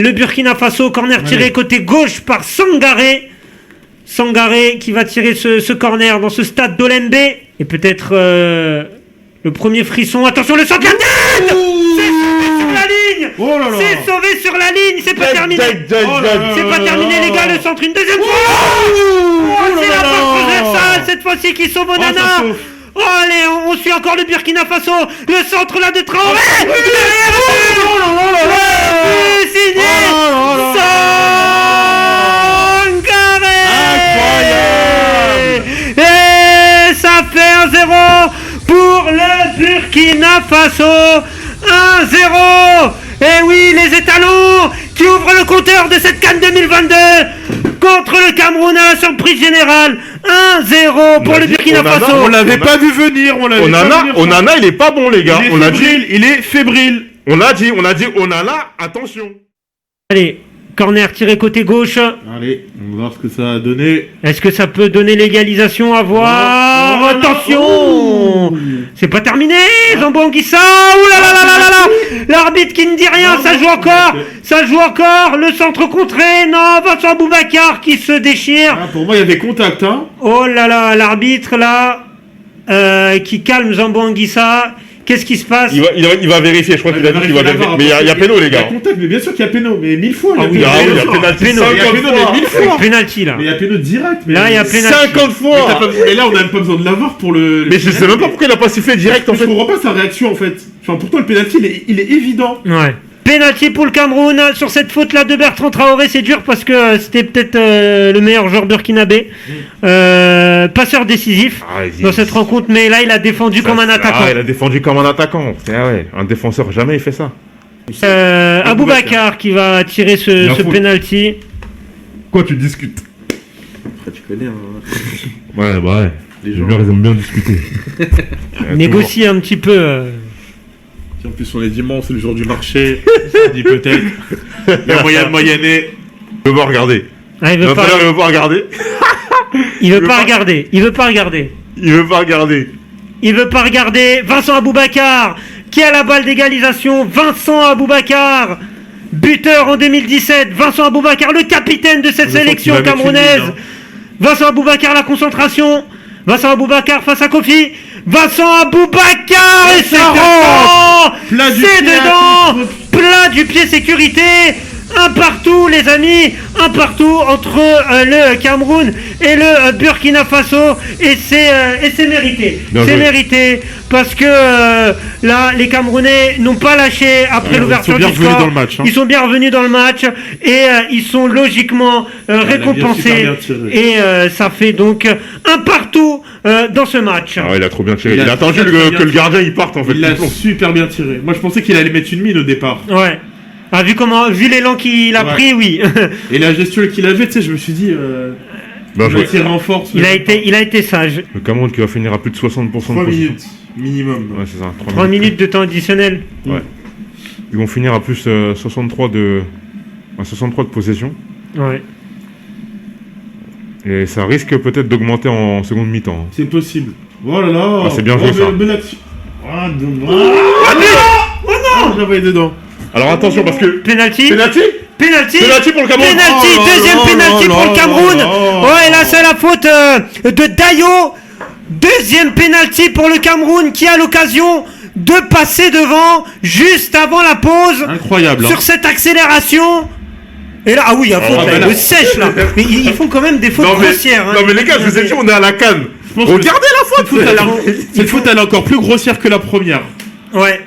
le Burkina Faso. Corner tiré côté gauche par Sangaré. Sangaré qui va tirer ce corner dans ce stade d'Olembe. Et peut-être le premier frisson. Attention, le centre de la tête. C'est sauvé sur la ligne. C'est pas terminé. C'est pas terminé, les gars. Le centre, une deuxième fois. C'est la passe transversale cette fois-ci qui sauve Onana. Oh, allez, on suit encore le Burkina Faso. Le centre là de Traoré. Signé Sangaré. Et ça fait 1-0 pour le Burkina Faso. 1-0. Et oui, les étalons qui ouvrent le compteur de cette CAN 2022 contre le Cameroun à la surprise générale. 1-0 pour le Burkina Faso. On l'avait pas vu venir. Onana, il est pas bon, les gars. Il est fébrile. On a dit, Onana, attention. Allez, corner tiré côté gauche. Allez, on va voir ce que ça a donné. Est-ce que ça peut donner l'égalisation à voir? Attention, c'est pas terminé. Zambo Anguissa. Ouh là là là là là. L'arbitre qui ne dit rien. Ça joue encore. Ça joue encore. Le centre contré. Non, Vincent Boubacar qui se déchire. Pour moi, il y avait contact. Hein. Oh là là, l'arbitre là qui calme Zambo Anguissa. Qu'est-ce qui se passe? Il va vérifier, je crois qu'il a dit qu'il va vérifier. Mais il y a péno, les gars. Il y a contact, mais bien sûr qu'il y a péno, mais 1000 fois. Il y a pénalty 50 fois. 1000 fois. Penalty là. Mais il y a péno direct. Là, il y a penalty 50 fois. Mais là, on n'a même pas besoin de l'avoir pour le. Mais je sais même pas pourquoi il a pas sifflé direct en fait. Je comprends pas sa réaction en fait. Enfin, pourtant, le penalty, il est évident. Ouais. Penalty pour le Cameroun sur cette faute-là de Bertrand Traoré. C'est dur parce que c'était peut-être le meilleur joueur burkinabé. Passeur décisif dans cette rencontre, mais là il a défendu comme un attaquant. Il a défendu comme un attaquant. Un défenseur, jamais il fait ça. Aboubacar qui va tirer ce penalty. Quoi, tu discutes? Après, tu connais. Ouais. Les joueurs, ils aiment bien discuter. Négocier un petit peu. En plus, on est dimanche, c'est le jour du marché. Ça dit peut-être. Il y a moyen de moyenner. Il veut pas regarder. Ah, il veut pas regarder. Il veut pas regarder. Il veut pas regarder. Il veut pas regarder. Il veut pas regarder. Vincent Aboubacar qui a la balle d'égalisation. Vincent Aboubacar, buteur en 2017. Vincent Aboubacar, le capitaine de cette sélection camerounaise. Vincent Aboubacar, la concentration. Vincent Aboubacar face à Kofi. Vincent Aboubacar et c'est dedans. C'est dedans. Plat du pied sécurité. Un partout, les amis, un partout entre le Cameroun et le Burkina Faso, et c'est mérité. C'est mérité parce que là, les Camerounais n'ont pas lâché après l'ouverture du score. Ils sont bien revenus dans le match et ils sont logiquement récompensés. Et ça fait donc un partout dans ce match. Ah, il a trop bien tiré. Il a attendu que le gardien il parte en fait. Il a super bien tiré. Moi, je pensais qu'il allait mettre une mine au départ. Ouais. Ah, vu l'élan qu'il a pris, oui. Et la gestuelle qu'il avait, tu sais, je me suis dit, il va tirer en force. Il a été sage. Le Cameroun qui va finir à plus de 60% de 3 minutes minimum. Ouais, c'est ça. 3 minutes de temps additionnel. Ouais. Ils vont finir à plus 63 de possession. Ouais. Et ça risque peut-être d'augmenter en seconde mi-temps. C'est possible. Oh là là. Ah, c'est bien joué ça. Ah non, j'avais dedans. Alors attention parce que Penalty pour le Cameroun. Deuxième penalty pour le Cameroun. Ouais, là c'est la faute de Dayo. Deuxième penalty pour le Cameroun qui a l'occasion de passer devant juste avant la pause. Incroyable. Sur cette accélération. Et là, ah oui, il y a faute, là, il le sèche là. Mais ils font quand même des fautes grossières. Non mais les gars, je vous ai dit, on est à la CAN. Regardez la faute. Cette faute, elle est encore plus grossière que la première. Ouais.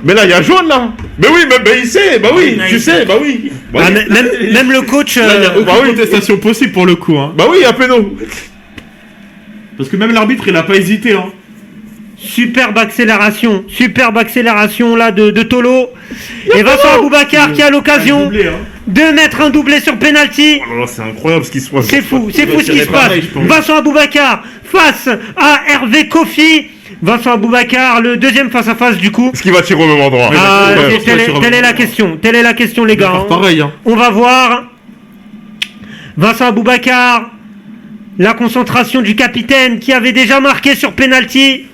Mais là, il y a jaune là. Mais oui, mais il sait. Bah oui, tu sais, bah oui. Ah, même le coach. Là, il n'y a aucune contestation possible pour le coup. Hein. Bah oui, il y a péno. Parce que même l'arbitre, il n'a pas hésité. Hein. Superbe accélération là de Tolo. Et Vincent Aboubacar qui a l'occasion de mettre un doublé sur penalty. Oh là là, c'est incroyable ce qui se passe. C'est fou ce qui se passe. Vincent Aboubacar face à Hervé Kofi. Vincent Aboubacar, le deuxième face-à-face du coup. Est-ce qu'il va tirer au même endroit? Telle est la question les gars. Pareil. Hein. On va voir. Vincent Aboubacar, la concentration du capitaine qui avait déjà marqué sur penalty.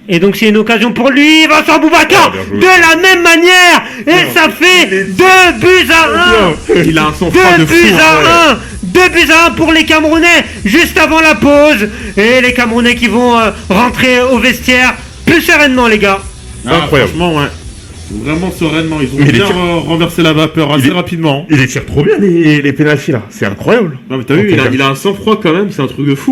Et donc c'est une occasion pour lui, Vincent Aboubakar, bien joué. de la même manière, et ça fait 2 buts à 1. Il a un sang-froid 2 de fou. buts à ouais. 1. 2 buts à 1 pour les Camerounais, juste avant la pause. Et les Camerounais qui vont rentrer au vestiaire plus sereinement, les gars. Ah, Incroyable. franchement, ouais. Vraiment sereinement. Ils ont Mais les bien tirs- renversé la vapeur assez Il est- rapidement. Il les tire trop bien, les pénaltys là. C'est incroyable. Non, mais t'as vu, il a un sang-froid quand même, c'est un truc de fou.